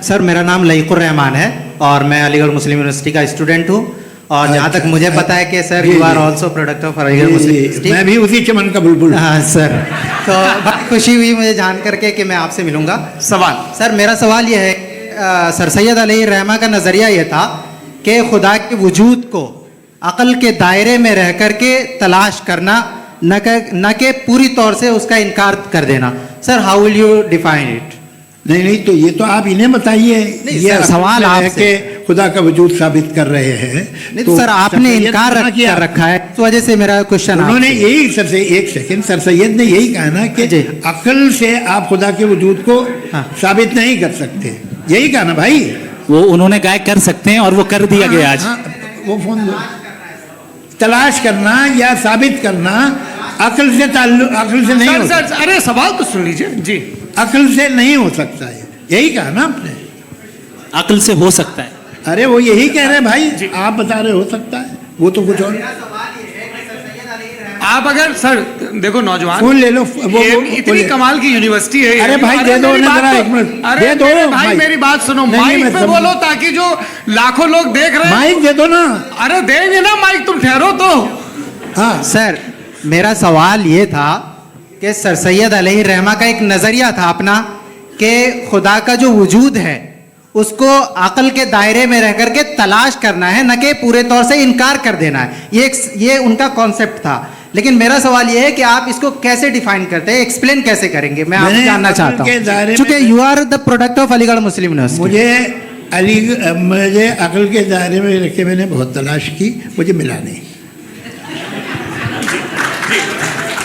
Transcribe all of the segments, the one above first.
Sir मेरा नाम लईकुर रहमान है और मैं अलीगढ़ मुस्लिम यूनिवर्सिटी का स्टूडेंट हूँ और जहाँ तक मुझे पता है कि sir you are also product of Aligarh Muslim university. मैं भी उसी चमन का बुलबुल। हाँ सर, तो बहुत खुशी हुई मुझे जान करके कि मैं आपसे मिलूँगा। सवाल सर मेरा सवाल ये है, सर सैयद अलैहिर्रहमा का नज़रिया ये था कि खुदा के वजूद को अक़ल के दायरे में रह कर के तलाश करना, न कि पूरी तौर से उसका इनकार कर देना। Sir how will you define it? नहीं, तो ये तो आप इन्हें बताइए। ये सवाल आपसे खुदा का वजूद साबित कर रहे हैं। नहीं तो सर आपने इनकार कर रखा है, इस वजह से मेरा क्वेश्चन। उन्होंने यही सबसे एक सेकंड सर सैयद ने यही कहा ना कि अक्ल से आप खुदा के वजूद को साबित नहीं कर सकते, यही कहा ना भाई। वो उन्होंने कहा कर सकते हैं और वो कर दिया गया आज। वो फोन तलाश करना या साबित करना अक्ल से अक्ल से नहीं हो सकता। अरे सवाल तो सुन लीजिए जी। अक्ल से नहीं हो सकता है, यही कहा ना आपने। अक्ल से हो सकता है। अरे वो यही कह रहे हैं भाई, आप बता रहे हो सकता है, वो तो कुछ और। आप अगर सर देखो नौजवान फोन ले लो, वो इतनी कमाल की यूनिवर्सिटी है। अरे भाई दे दो ना जरा, एक मिनट दे दो भाई, मेरी बात सुनो, माइक पे बोलो ताकि जो लाखों लोग देख रहे हैं। माइक दे दो ना। अरे देंगे ना माइक, तुम ठहरो तो। हाँ सर, मेरा सवाल ये था कि सर सैयद अलैहिर्रहमा का एक नज़रिया था अपना कि खुदा का जो वजूद है उसको अक़ल के दायरे में रह करके तलाश करना है, न कि पूरे तौर से इनकार कर देना है। ये उनका कॉन्सेप्ट था। लेकिन मेरा सवाल ये है कि आप इसको कैसे डिफाइन करते हैं, एक्सप्लेन कैसे करेंगे, मैं आपसे जानना चाहता हूँ, क्योंकि you are the product of Aligarh Muslim university. मुझे अक़ल के दायरे में रख के मैंने बहुत तलाश की, मुझे मिला नहीं।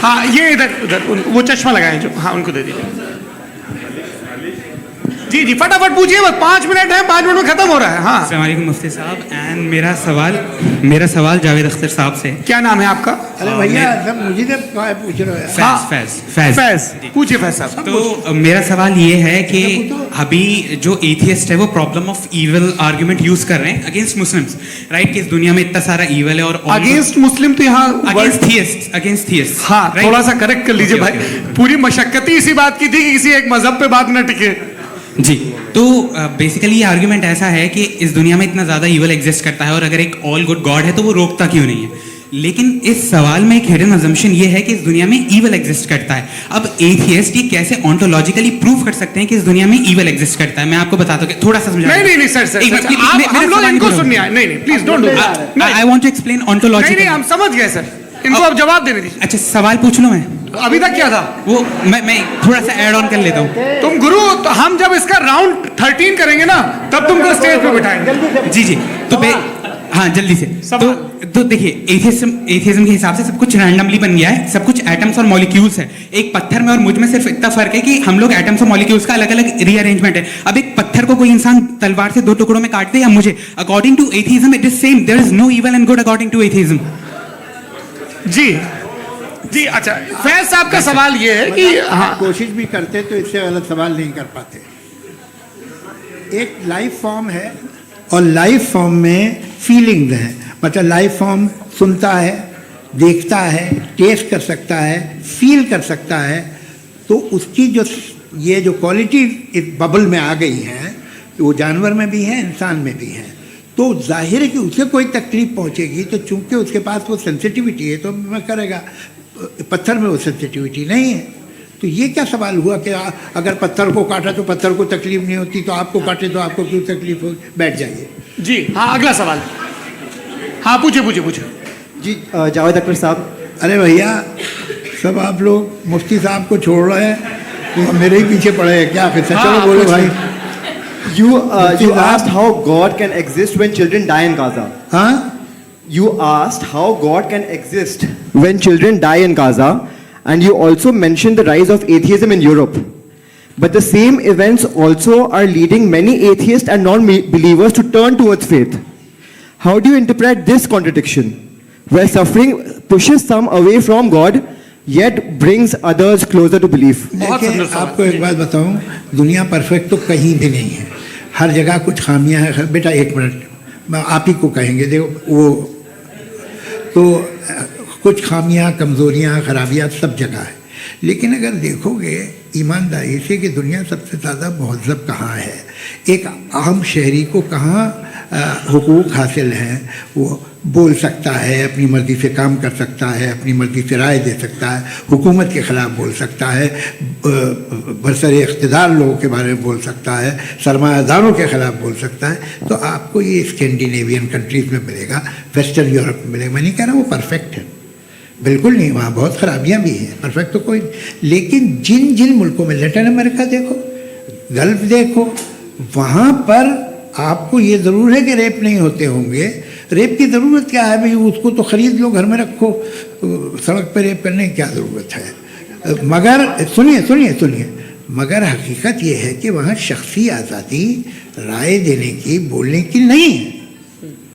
हाँ ये इधर उधर वो चश्मा लगाए जो, हाँ उनको दे दीजिए। जी जी फटाफट पूछिए, बस 5 मिनट है, 5 मिनट में खत्म हो रहा है। हाँ अस्सलाम वालेकुम मुफ्ती साहब। एंड मेरा सवाल जावेद अख्तर साहब से। क्या नाम है आपका? अरे भैया सब मुझे तो पूछ रहे हो। फैज पूछिए फैज साहब। तो मेरा सवाल ये है कि अभी जो एथियस्ट है वो problem of evil argument use कर रहे हैं अगेंस्ट मुस्लिम्स, राइट? कि इस दुनिया में इतना सारा ईविल है और अगेंस्ट मुस्लिम तो यहाँ अगेंस्ट थियस्ट। हाँ थोड़ा सा करेक्ट कर लीजिए भाई, पूरी मशक्कत ही इसी बात की थी कि किसी एक मजहब पे बात न टिके। जी, तो बेसिकली ये आर्गुमेंट ऐसा है कि इस दुनिया में इतना ज़्यादा ईवल एग्जिस्ट करता है और अगर एक ऑल गुड गॉड है तो वो रोकता क्यों नहीं है? लेकिन इस सवाल में एक हिडन अजम्पशन ये है कि इस दुनिया में ईवल एग्जिस्ट करता है। अब एथियस्ट ये कैसे ऑन्टोलॉजिकली प्रूव कर सकते हैं कि इस दुनिया में ईवल एग्जिस्ट करता है? मैं आपको बताता हूँ, थोड़ा सा समझा। नहीं सर हम लोग इनको सुनिए। नहीं please don't do that. I want to explain ontology. नहीं हम समझ गए सर, इनको अब जवाब देने दीजिए। अच्छा सवाल पूछ लूं मैं? अभी तक क्या था वो मैं थोड़ा सा ऐड ऑन कर लेता हूँ। तुम गुरु, तो हम जब इसका राउंड 13 करेंगे ना तब तुमको स्टेज पे बिठाएंगे। जी तो हाँ जल्दी से। तो देखिए एथियज्म के हिसाब से सब कुछ रैंडमली बन गया है, सब कुछ एटम्स और मॉलिक्यूल्स है। एक पत्थर में और मुझ में सिर्फ इतना फर्क है कि हम लोग एटम्स और मॉलिक्यूल्स का अलग अलग रीअरेंजमेंट है। अब एक पत्थर को कोई इंसान तलवार से 2 टुकड़ों में काट दे या मुझे, according to atheism it is same. There is no evil and good according to atheism. जी अच्छा, फैज साहब का सवाल ये है कि हाँ कोशिश भी करते तो इससे गलत सवाल नहीं कर पाते। एक लाइफ फॉर्म है और लाइफ फॉर्म में फीलिंग्स हैं, मतलब लाइफ फॉर्म सुनता है, देखता है, टेस्ट कर सकता है, फील कर सकता है। तो उसकी जो ये जो क्वालिटी इस बबल में आ गई हैं वो जानवर में भी है, इंसान में भी है। तो जाहिर है कि उसे कोई तकलीफ पहुंचेगी, तो चूंकि उसके पास वो सेंसिटिविटी है तो मैं करेगा। पत्थर में वो सेंसिटिविटी नहीं है। तो ये क्या सवाल हुआ कि अगर पत्थर को काटा तो पत्थर को तकलीफ नहीं होती, तो आपको काटे तो आपको क्यों तकलीफ हो? बैठ जाइए। जी हाँ अगला सवाल। हाँ पूछे जी जावेद अख्तर साहब। अरे भैया सब आप लोग मुफ्ती साहब को छोड़ रहे हैं तो मेरे ही पीछे पड़े हैं क्या? फिर चलो बोलो भाई। You asked how God can exist when children die in Gaza. हाँ? You asked how God can exist when children die in Gaza, and you also mentioned the rise of atheism in Europe. But the same events also are leading many atheists and non-believers to turn towards faith. How do you interpret this contradiction, where suffering pushes some away from God, yet brings others closer to belief? आपको एक बात बताऊं, दुनिया perfect तो कहीं भी नहीं है, हर जगह कुछ खामियां हैं। बेटा एक मिनट, आप ही को कहेंगे, देखो वो तो कुछ खामियां, कमज़ोरियां, खराबियां सब जगह है। लेकिन अगर देखोगे ईमानदारी से कि दुनिया सबसे ज़्यादा महज़्ज़ब कहाँ है, एक आम शहरी को कहाँ हुकूक हासिल हैं, वो बोल सकता है, अपनी मर्ज़ी से काम कर सकता है, अपनी मर्ज़ी से राय दे सकता है, हुकूमत के ख़िलाफ़ बोल सकता है, बरसरे इक़्तिदार लोगों के बारे में बोल सकता है, सरमायादारों के ख़िलाफ़ बोल सकता है। तो आपको ये स्कैंडिनेवियन कंट्रीज़ में मिलेगा, वेस्टर्न यूरोप में मिलेगा। मैं नहीं कह रहा वो परफेक्ट है, बिल्कुल नहीं, वहाँ बहुत ख़राबियाँ भी हैं, परफेक्ट तो कोई। लेकिन जिन जिन मुल्कों में, लैटिन अमेरिका देखो, गल्फ़ देखो, वहाँ पर आपको ये ज़रूर है कि रेप नहीं होते होंगे। रेप की ज़रूरत क्या है भाई, उसको तो ख़रीद लो, घर में रखो, सड़क पर रेप करने की क्या ज़रूरत है। मगर सुनिए, मगर हकीकत ये है कि वहाँ शख्सी आज़ादी राय देने की, बोलने की नहीं है।